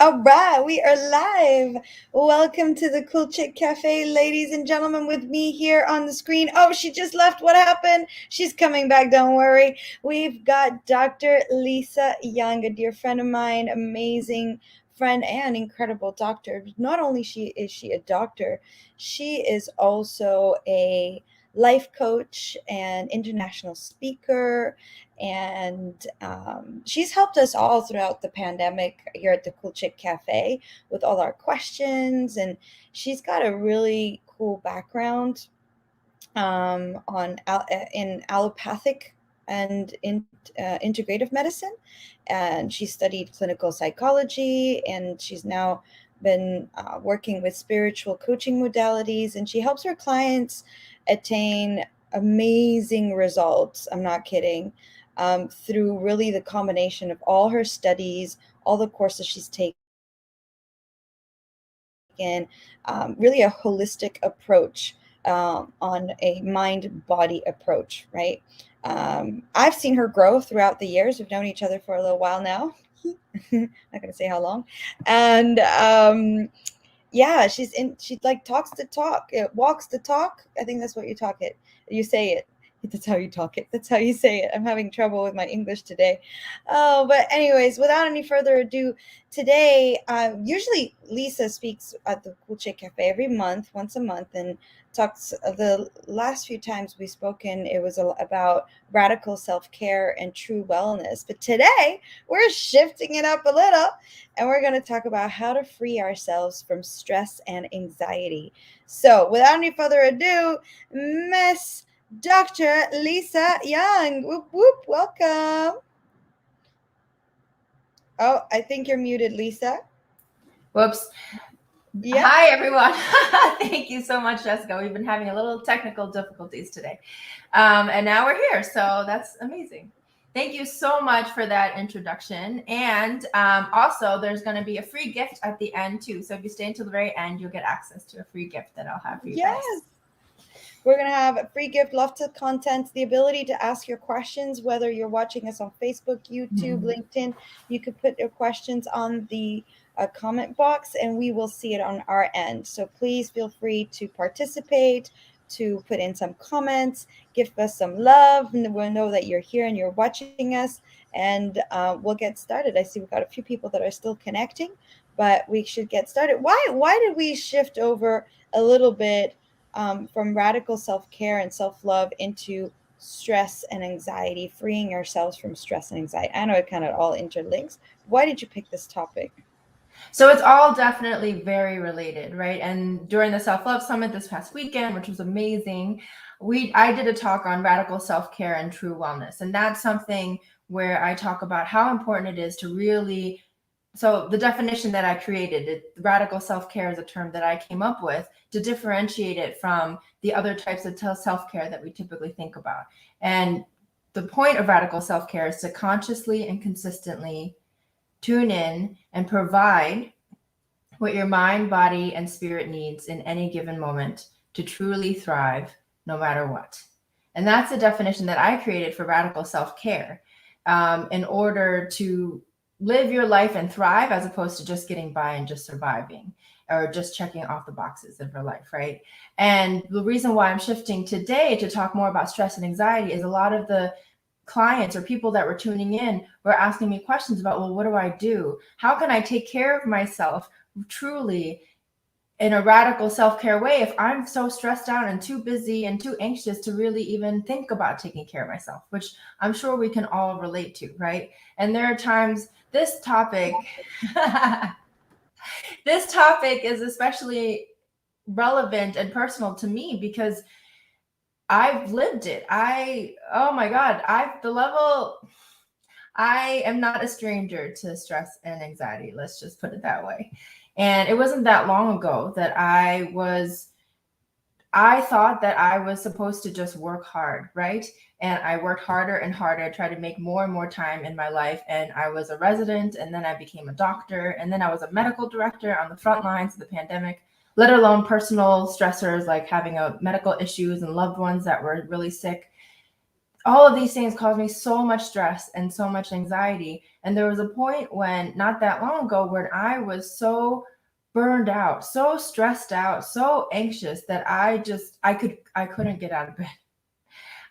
All right, we are live. Welcome to the Cool Chick Cafe, ladies and gentlemen, with me here on the screen. Oh, she just left. What happened? She's coming back, don't worry. We've got Dr. Lisa Yeung, a dear friend of mine, amazing friend and incredible doctor. Not only is she a doctor, she is also a life coach and international speaker, and she's helped us all throughout the pandemic here at the Cool Chick Cafe with all our questions. And she's got a really cool background in allopathic and integrative medicine, and she studied clinical psychology, and she's now been working with spiritual coaching modalities, and she helps her clients attain amazing results. I'm not kidding. Through really the combination of all her studies, all the courses she's taken, really a holistic approach on a mind body approach, right? I've seen her grow throughout the years. We've known each other for a little while now. Not going to say how long. And yeah, she like talks the talk, it walks the talk. I think that's what you say it. That's how you talk it. That's how you say it. I'm having trouble with my English today. Oh, but anyways, without any further ado, today, usually Lisa speaks at the Cool Chick Cafe every month, once a month, and talks. The last few times we've spoken, it was about radical self-care and true wellness. But today, we're shifting it up a little, and we're going to talk about how to free ourselves from stress and anxiety. So, without any further ado, Miss Dr. Lisa Yeung. Whoop, whoop, welcome. Oh, I think you're muted, Lisa. Whoops. Yep. Hi, everyone. Thank you so much, Jessica. We've been having a little technical difficulties today. And now we're here. So that's amazing. Thank you so much for that introduction. And also, there's going to be a free gift at the end, too. So if you stay until the very end, you'll get access to a free gift that I'll have for you guys. We're going to have a free gift, lots of content, the ability to ask your questions, whether you're watching us on Facebook, YouTube, LinkedIn. You could put your questions on the comment box and we will see it on our end. So please feel free to participate, to put in some comments, give us some love, and we'll know that you're here and you're watching us. And we'll get started. I see we've got a few people that are still connecting, but we should get started. Why did we shift over a little bit from radical self-care and self-love into stress and anxiety, freeing ourselves from stress and anxiety? I know it kind of all interlinks. Why did you pick this topic? So it's all definitely very related, right? And during the Self-Love Summit this past weekend, which was amazing, I did a talk on radical self-care and true wellness. And that's something where I talk about how important it is to really, so the definition that I created, radical self-care is a term that I came up with to differentiate it from the other types of self-care that we typically think about. And the point of radical self-care is to consciously and consistently tune in and provide what your mind, body, and spirit needs in any given moment to truly thrive no matter what. And that's the definition that I created for radical self-care, in order to live your life and thrive as opposed to just getting by and just surviving or just checking off the boxes of your life, right? And the reason why I'm shifting today to talk more about stress and anxiety is a lot of the clients or people that were tuning in were asking me questions about, well, what do I do? How can I take care of myself truly in a radical self-care way if I'm so stressed out and too busy and too anxious to really even think about taking care of myself, which I'm sure we can all relate to, right? And there are times this topic is especially relevant and personal to me because I've lived it. Oh my God, I am not a stranger to stress and anxiety. Let's just put it that way. And it wasn't that long ago that I thought that I was supposed to just work hard, right? And I worked harder and harder, tried to make more and more time in my life. And I was a resident, and then I became a doctor, and then I was a medical director on the front lines of the pandemic, let alone personal stressors like having medical issues and loved ones that were really sick. all of these things caused me so much stress and so much anxiety. And there was a point when, not that long ago, where I was so burned out, so stressed out, so anxious that I couldn't get out of bed.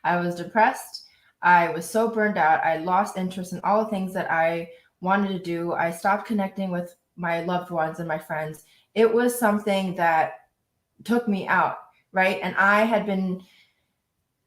I was depressed. I was so burned out. I lost interest in all the things that I wanted to do. I stopped connecting with my loved ones and my friends. It was something that took me out, right? And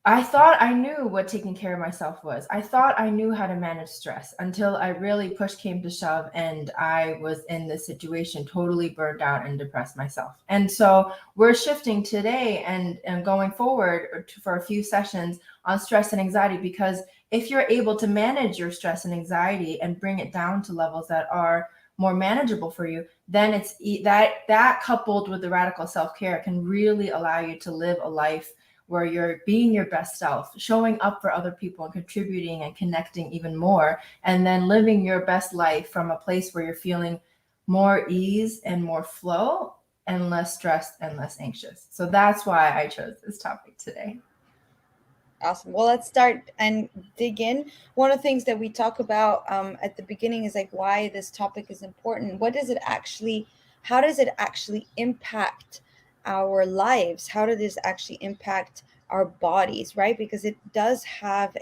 I thought I knew what taking care of myself was. I thought I knew how to manage stress until I really push came to shove and I was in this situation totally burned out and depressed myself. And so we're shifting today and going forward for a few sessions on stress and anxiety, because if you're able to manage your stress and anxiety and bring it down to levels that are more manageable for you, then it's that coupled with the radical self-care can really allow you to live a life where you're being your best self, showing up for other people and contributing and connecting even more, and then living your best life from a place where you're feeling more ease and more flow and less stressed and less anxious. So that's why I chose this topic today. Awesome. Well, let's start and dig in. One of the things that we talk about at the beginning is like why this topic is important. What does it actually, how does it actually impact our lives? How does this actually impact our bodies, right? Because it does have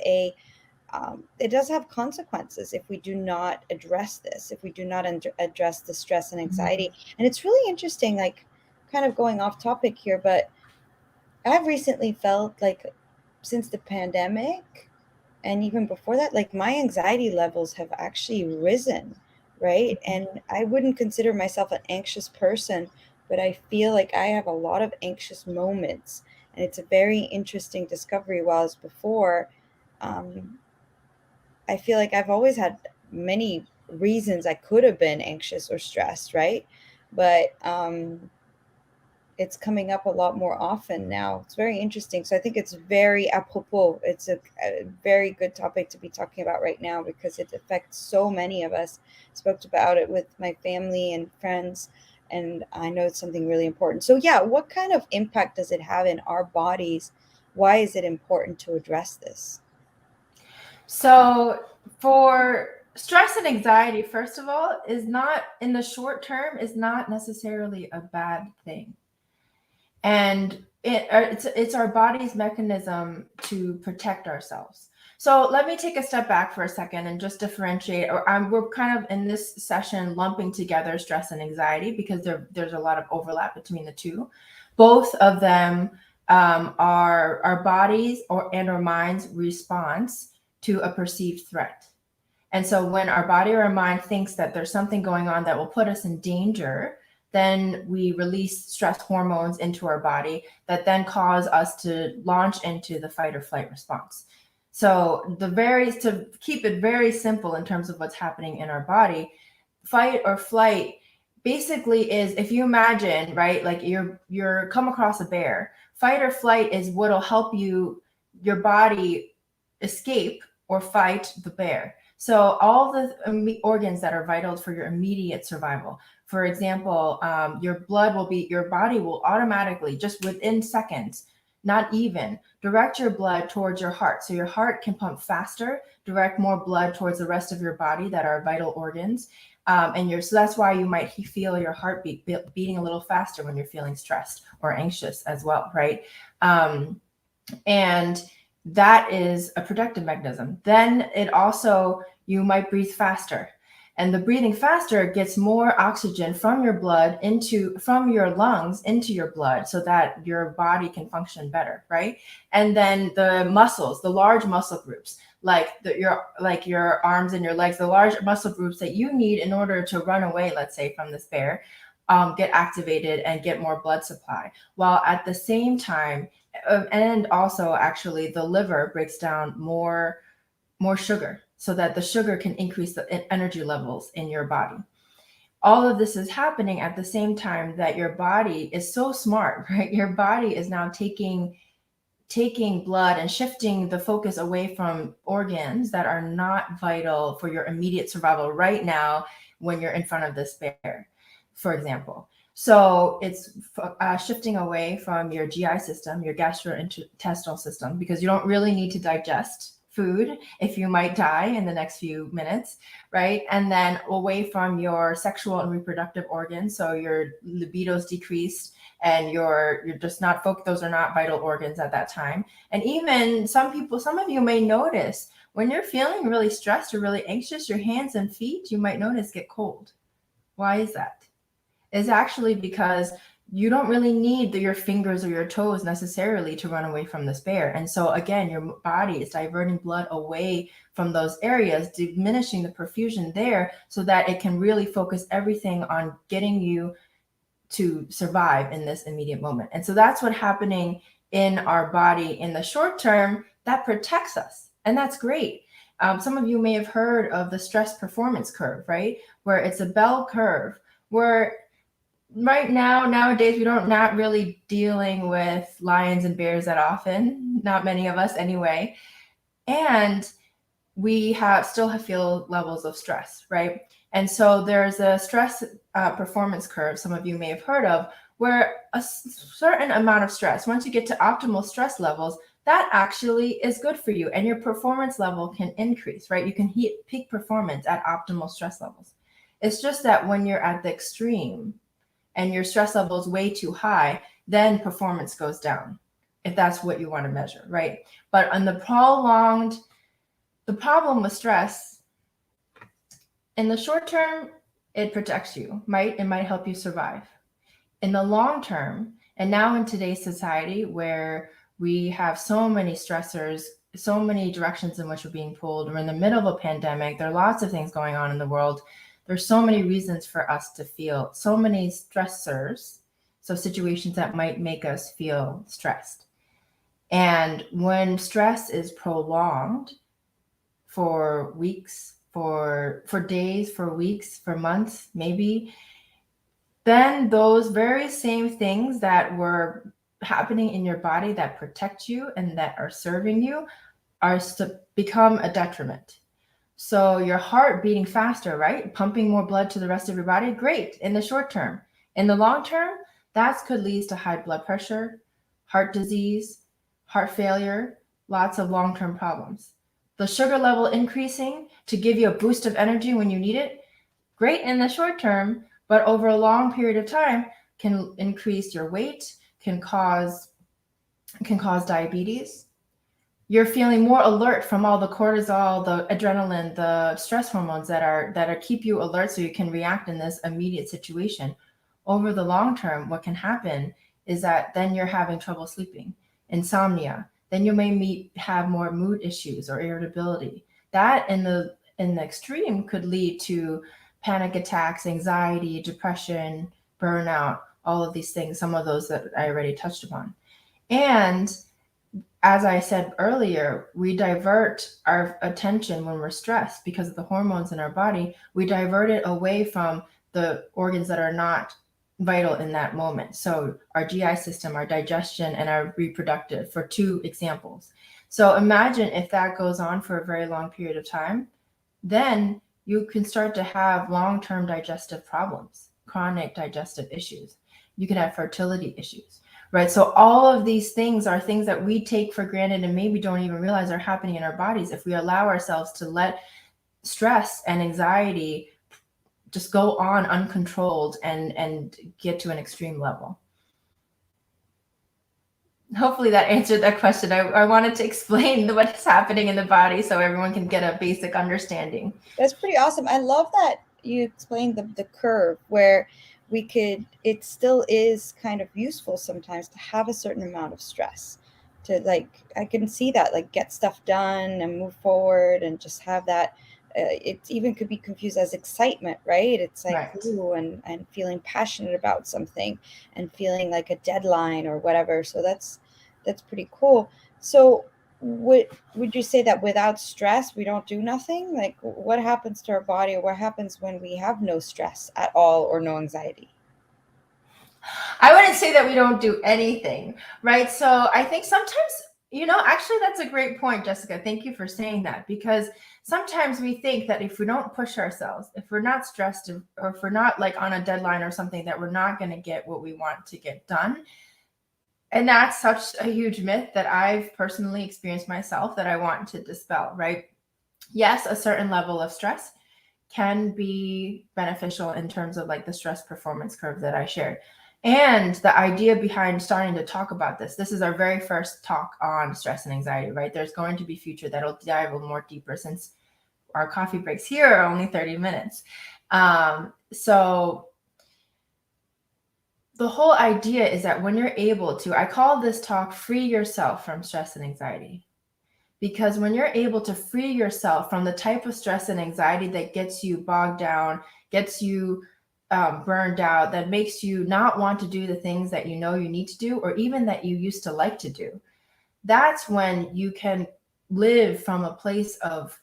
consequences if we do not address this, if we do not address the stress and Mhm. anxiety. And it's really interesting, like kind of going off topic here, but I've recently felt like since the pandemic and even before that, like my anxiety levels have actually risen, right? And I wouldn't consider myself an anxious person, but I feel like I have a lot of anxious moments. And it's a very interesting discovery. While before, um, I feel like I've always had many reasons I could have been anxious or stressed, right? But it's coming up a lot more often now. It's very interesting. So I think it's very apropos. It's a very good topic to be talking about right now because it affects so many of us. Spoke about it with my family and friends, and I know it's something really important. So yeah, what kind of impact does it have in our bodies? Why is it important to address this? So for stress and anxiety, first of all, is not in the short term is not necessarily a bad thing. And it's our body's mechanism to protect ourselves. So let me take a step back for a second and just differentiate. We're kind of in this session lumping together stress and anxiety because there's a lot of overlap between the two. Both of them are our bodies and our mind's response to a perceived threat. And so when our body or our mind thinks that there's something going on that will put us in danger, then we release stress hormones into our body that then cause us to launch into the fight or flight response. So to keep it very simple in terms of what's happening in our body, fight or flight basically is, if you imagine, right, like you're come across a bear, fight or flight is what'll help your body escape or fight the bear. So all the organs that are vital for your immediate survival. For example, your body will automatically, just within seconds, not even, direct your blood towards your heart. So your heart can pump faster, direct more blood towards the rest of your body that are vital organs. So that's why you might feel your heartbeat beating a little faster when you're feeling stressed or anxious as well, right? And that is a protective mechanism. Then you might breathe faster, and the breathing faster gets more oxygen from your from your lungs into your blood so that your body can function better, right? And then the muscles, the large muscle groups, your arms and your legs, the large muscle groups that you need in order to run away, let's say, from this bear, get activated and get more blood supply. While at the same time, and also actually the liver breaks down more sugar so that the sugar can increase the energy levels in your body. All of this is happening at the same time that your body is so smart, right? Your body is now taking blood and shifting the focus away from organs that are not vital for your immediate survival right now when you're in front of this bear, for example. So it's shifting away from your GI system, your gastrointestinal system, because you don't really need to digest food if you might die in the next few minutes, right? And then away from your sexual and reproductive organs, so your libido's decreased and you're just not focused. Those are not vital organs at that time. And even some of you may notice when you're feeling really stressed or really anxious, your hands and feet, you might notice, get cold. Why is that? Is actually because you don't really need your fingers or your toes necessarily to run away from this bear. And so again, your body is diverting blood away from those areas, diminishing the perfusion there so that it can really focus everything on getting you to survive in this immediate moment. And so that's what's happening in our body in the short term that protects us. And that's great. Some of you may have heard of the stress performance curve, right? Where it's a bell curve where right now, nowadays, we don't not really dealing with lions and bears that often, not many of us anyway. And we still feel levels of stress, right? And so there's a stress performance curve, some of you may have heard of, where a certain amount of stress, once you get to optimal stress levels, that actually is good for you and your performance level can increase, right? You can hit peak performance at optimal stress levels. It's just that when you're at the extreme, and your stress level is way too high, then performance goes down, if that's what you want to measure, right? But on the problem with stress, in the short term, it protects you, it might help you survive. In the long term, and now in today's society where we have so many stressors, so many directions in which we're being pulled, we're in the middle of a pandemic, there are lots of things going on in the world. There's so many reasons for us to feel, so many stressors, so situations that might make us feel stressed. And when stress is prolonged for weeks, for days, for weeks, for months, maybe, then those very same things that were happening in your body that protect you and that are serving you are to become a detriment. So your heart beating faster, right? Pumping more blood to the rest of your body, great in the short term. In the long term, that could lead to high blood pressure, heart disease, heart failure, lots of long-term problems. The sugar level increasing to give you a boost of energy when you need it, great in the short term, but over a long period of time can increase your weight, can cause diabetes. You're feeling more alert from all the cortisol, the adrenaline, the stress hormones that are keep you alert so you can react in this immediate situation. Over the long term, what can happen is that then you're having trouble sleeping, insomnia. Then you may have more mood issues or irritability. That in the extreme could lead to panic attacks, anxiety, depression, burnout, all of these things, some of those that I already touched upon. And as I said earlier, we divert our attention when we're stressed because of the hormones in our body. We divert it away from the organs that are not vital in that moment. So our GI system, our digestion, and our reproductive, for two examples. So imagine if that goes on for a very long period of time, then you can start to have long-term digestive problems, chronic digestive issues. You can have fertility issues. Right. So all of these things are things that we take for granted and maybe don't even realize are happening in our bodies if we allow ourselves to let stress and anxiety just go on uncontrolled and get to an extreme level. Hopefully that answered that question. I wanted to explain what's happening in the body so everyone can get a basic understanding. That's pretty awesome. I love that you explained the curve where it still is kind of useful sometimes to have a certain amount of stress to, like, I can see that, like, get stuff done and move forward and just have that. It even could be confused as excitement, right? It's like, Right. ooh, and feeling passionate about something and feeling like a deadline or whatever. So that's pretty cool. So would you say that without stress we don't do nothing? Like, what happens to our body, or what happens when we have no stress at all or no anxiety? I wouldn't say that we don't do anything, right? So I think sometimes Actually, that's a great point, Jessica. Thank you for saying that, because sometimes we think that if we don't push ourselves, if we're not stressed, or if we're not like on a deadline or something, that we're not going to get what we want to get done. And that's such a huge myth that I've personally experienced myself that I want to dispel, right? Yes, a certain level of stress can be beneficial in terms of like the stress performance curve that I shared. And the idea behind starting to talk about this is our very first talk on stress and anxiety, right? There's going to be future that'll dive a little more deeper, since our coffee breaks here are only 30 minutes. So the whole idea is that when you're able to, I call this talk free yourself from stress and anxiety. Because when you're able to free yourself from the type of stress and anxiety that gets you bogged down, gets you burned out, that makes you not want to do the things that you know you need to do, or even that you used to like to do, that's when you can live from a place of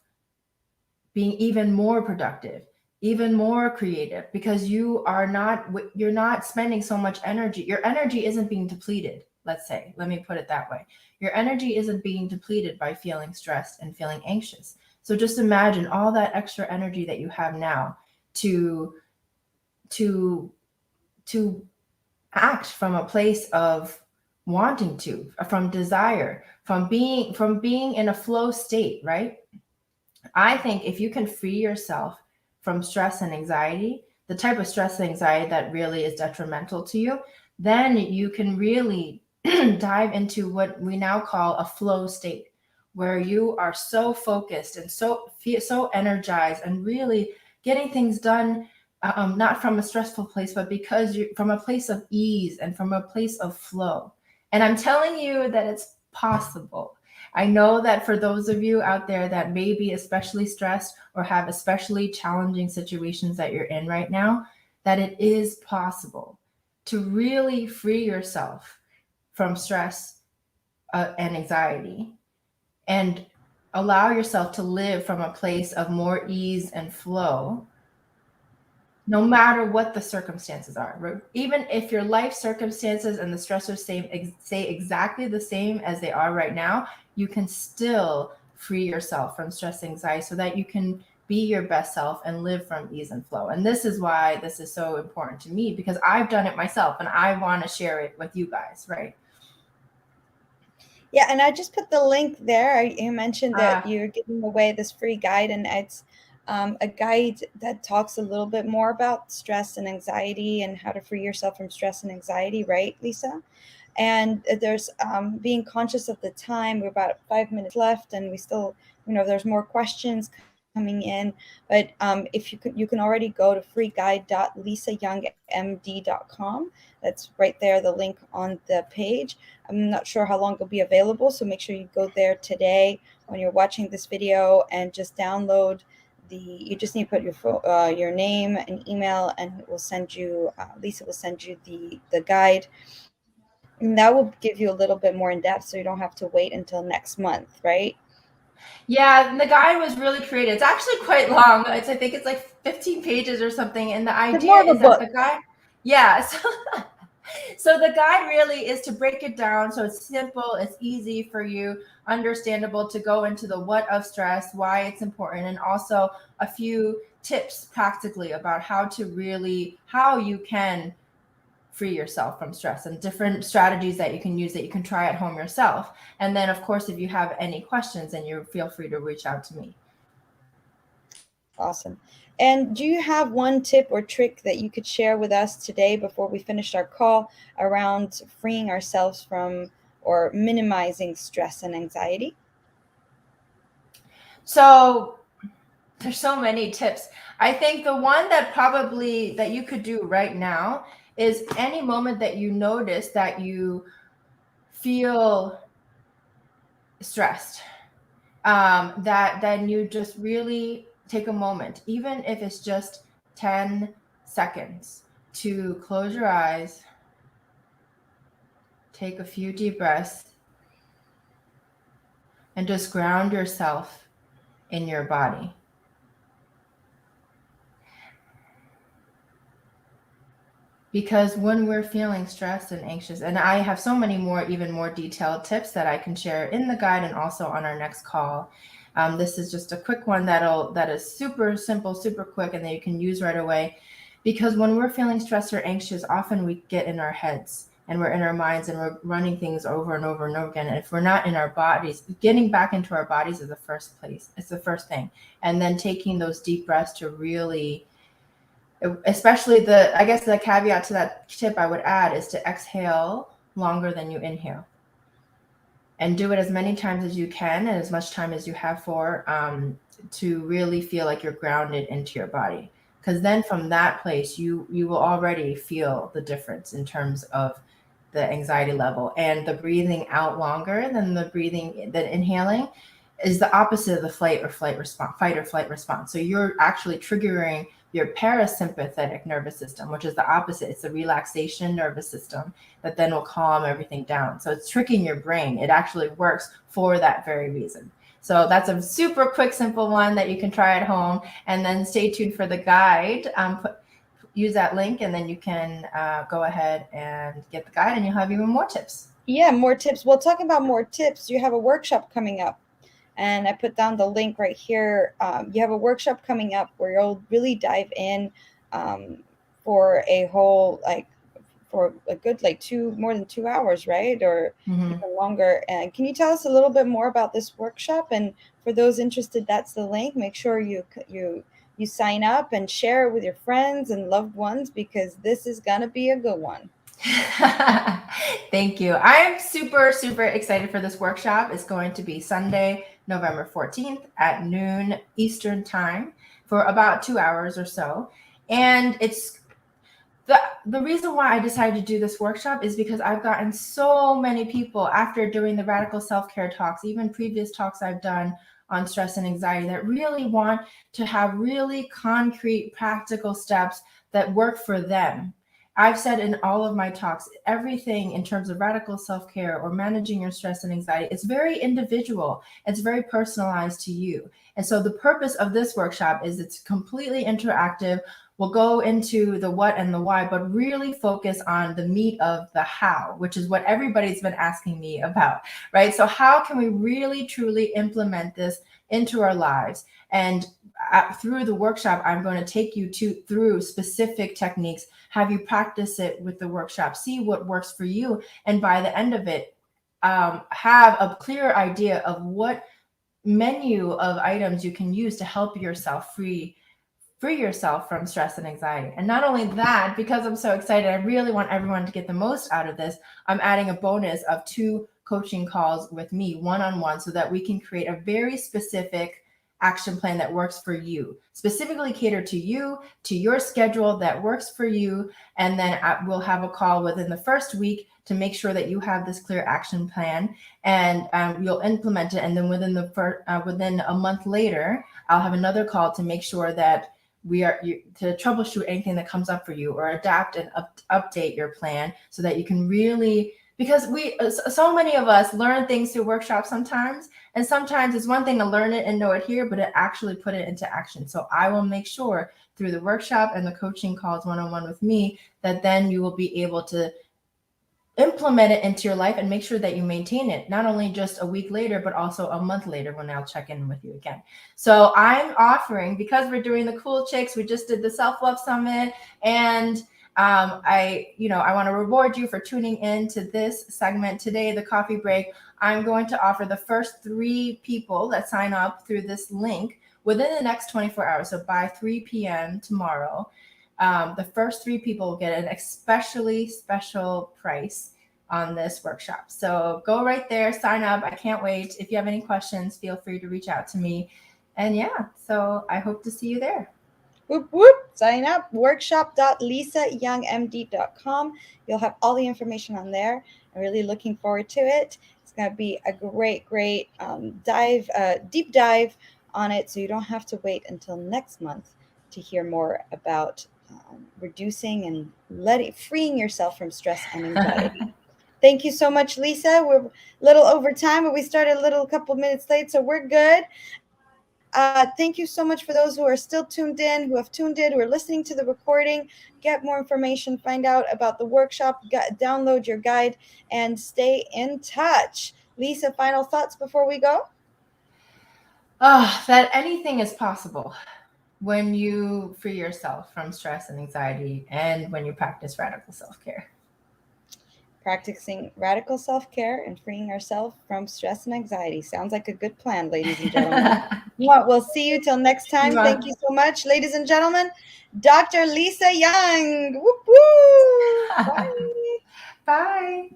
being even more productive, even more creative, because you're not spending so much energy. Your energy isn't being depleted. Let me put it that way. Your energy isn't being depleted by feeling stressed and feeling anxious. So just imagine all that extra energy that you have now to to to act from a place of wanting to, from desire, from being in a flow state, right? I think if you can free yourself from stress and anxiety, the type of stress and anxiety that really is detrimental to you, then you can really dive into what we now call a flow state, where you are so focused and so energized and really getting things done, not from a stressful place, but because you from a place of ease and from a place of flow. And I'm telling you that it's possible. I know that for those of you out there that may be especially stressed or have especially challenging situations that you're in right now, that it is possible to really free yourself from stress and anxiety, and allow yourself to live from a place of more ease and flow, no matter what the circumstances are. Even if your life circumstances and the stressors stay exactly the same as they are right now, you can still free yourself from stress and anxiety so that you can be your best self and live from ease and flow. And this is why this is so important to me, because I've done it myself and I want to share it with you guys, right? Yeah, and I just put the link there. You mentioned that Uh, you're giving away this free guide, and it's a guide that talks a little bit more about stress and anxiety and how to free yourself from stress and anxiety, right, Lisa? And there's being conscious of the time. We're about 5 minutes left, and we still, there's more questions coming in. But if you can already go to freeguide.lisayoungmd.com. That's right there, the link on the page. I'm not sure how long it'll be available, so make sure you go there today when you're watching this video and just download you just need to put your name and email, and it will send you, Lisa will send you the guide. And that will give you a little bit more in depth, so you don't have to wait until next month, right? yeah, and the guide was really creative. It's actually quite long. I think it's like 15 pages or something. And the It's idea more of is a that book. the guide, yeah, so the guide really is to break it down so it's simple, it's easy for you, understandable, to go into the what of stress, why it's important, and also a few tips practically about how you can free yourself from stress, and different strategies that you can use that you can try at home yourself. And then, of course, if you have any questions, then you feel free to reach out to me. Awesome. And do you have one tip or trick that you could share with us today before we finish our call around freeing ourselves from or minimizing stress and anxiety? So there's so many tips. I think the one that probably that you could do right now is any moment that you notice that you feel stressed, that then you just really take a moment, even if it's just 10 seconds, to close your eyes, take a few deep breaths, and just ground yourself in your body. Because when we're feeling stressed and anxious, and I have so many more, even more detailed tips that I can share in the guide and also on our next call. This is just a quick one that is super simple, super quick, and that you can use right away. Because when we're feeling stressed or anxious, often we get in our heads and we're in our minds and we're running things over and over and over again. And if we're not in our bodies, getting back into our bodies is the first place. It's the first thing. And then taking those deep breaths to really, especially I guess the caveat to that tip I would add is to exhale longer than you inhale, and do it as many times as you can and as much time as you have to really feel like you're grounded into your body. Because then from that place, you will already feel the difference in terms of the anxiety level. And the breathing out longer than inhaling is the opposite of the fight or flight response. So you're actually triggering your parasympathetic nervous system, which is the opposite. It's the relaxation nervous system that then will calm everything down. So it's tricking your brain. It actually works for that very reason. So that's a super quick, simple one that you can try at home. And then stay tuned for the guide. Use that link, and then you can go ahead and get the guide, and you'll have even more tips. Yeah, more tips. We'll talk about more tips. You have a workshop coming up, and I put down the link right here. You have a workshop coming up where you'll really dive in for a whole, like, for a good, like, more than 2 hours, right? Or even longer. And can you tell us a little bit more about this workshop? And for those interested, that's the link. Make sure you sign up and share it with your friends and loved ones, because this is gonna be a good one. Thank you. I'm super, super excited for this workshop. It's going to be Sunday, November 14th at noon Eastern time for about 2 hours or so. And it's the reason why I decided to do this workshop is because I've gotten so many people after doing the radical self-care talks, even previous talks I've done on stress and anxiety, that really want to have really concrete, practical steps that work for them. I've said in all of my talks, everything in terms of radical self-care or managing your stress and anxiety, it's very individual. It's very personalized to you. And so the purpose of this workshop is it's completely interactive. We'll go into the what and the why, but really focus on the meat of the how, which is what everybody's been asking me about, right? So how can we really, truly implement this into our lives? And through the workshop, I'm going to take you through specific techniques, have you practice it with the workshop, see what works for you. And by the end of it, have a clear idea of what menu of items you can use to help yourself free yourself from stress and anxiety. And not only that, because I'm so excited, I really want everyone to get the most out of this, I'm adding a bonus of 2 coaching calls with me one-on-one, so that we can create a very specific action plan that works for you, specifically catered to you, to your schedule that works for you. And then we'll have a call within the first week to make sure that you have this clear action plan, and you'll implement it. And then within a month later, I'll have another call to make sure that to troubleshoot anything that comes up for you, or adapt and update your plan, so that you can really, because so many of us learn things through workshops sometimes, and sometimes it's one thing to learn it and know it here, but to actually put it into action. So I will make sure through the workshop and the coaching calls one-on-one with me, that then you will be able to implement it into your life and make sure that you maintain it, not only just a week later, but also a month later when I'll check in with you again. So I'm offering, because we're doing the Cool Chicks, we just did the Self-Love Summit, and I want to reward you for tuning in to this segment today, the coffee break. I'm going to offer the first 3 people that sign up through this link within the next 24 hours. So by 3 p.m. tomorrow, the first 3 people will get an especially special price on this workshop. So go right there, sign up. I can't wait. If you have any questions, feel free to reach out to me. And yeah, so I hope to see you there. Whoop, whoop. Sign up, workshop.lisayeungmd.com. You'll have all the information on there. I'm really looking forward to it. It's going to be a great, great deep dive on it, so you don't have to wait until next month to hear more about reducing and freeing yourself from stress and anxiety. Thank you so much, Lisa. We're a little over time, but we started a couple minutes late, so we're good. Thank you so much for those who are still tuned in, who have tuned in, who are listening to the recording. Get more information, find out about the workshop, download your guide, and stay in touch. Lisa, final thoughts before we go? That anything is possible when you free yourself from stress and anxiety and when you practice radical self-care. Practicing radical self-care and freeing ourselves from stress and anxiety. Sounds like a good plan, ladies and gentlemen. Well, we'll see you till next time. Thank you so much, ladies and gentlemen. Dr. Lisa Yeung. Whoop, whoop. Bye. Bye.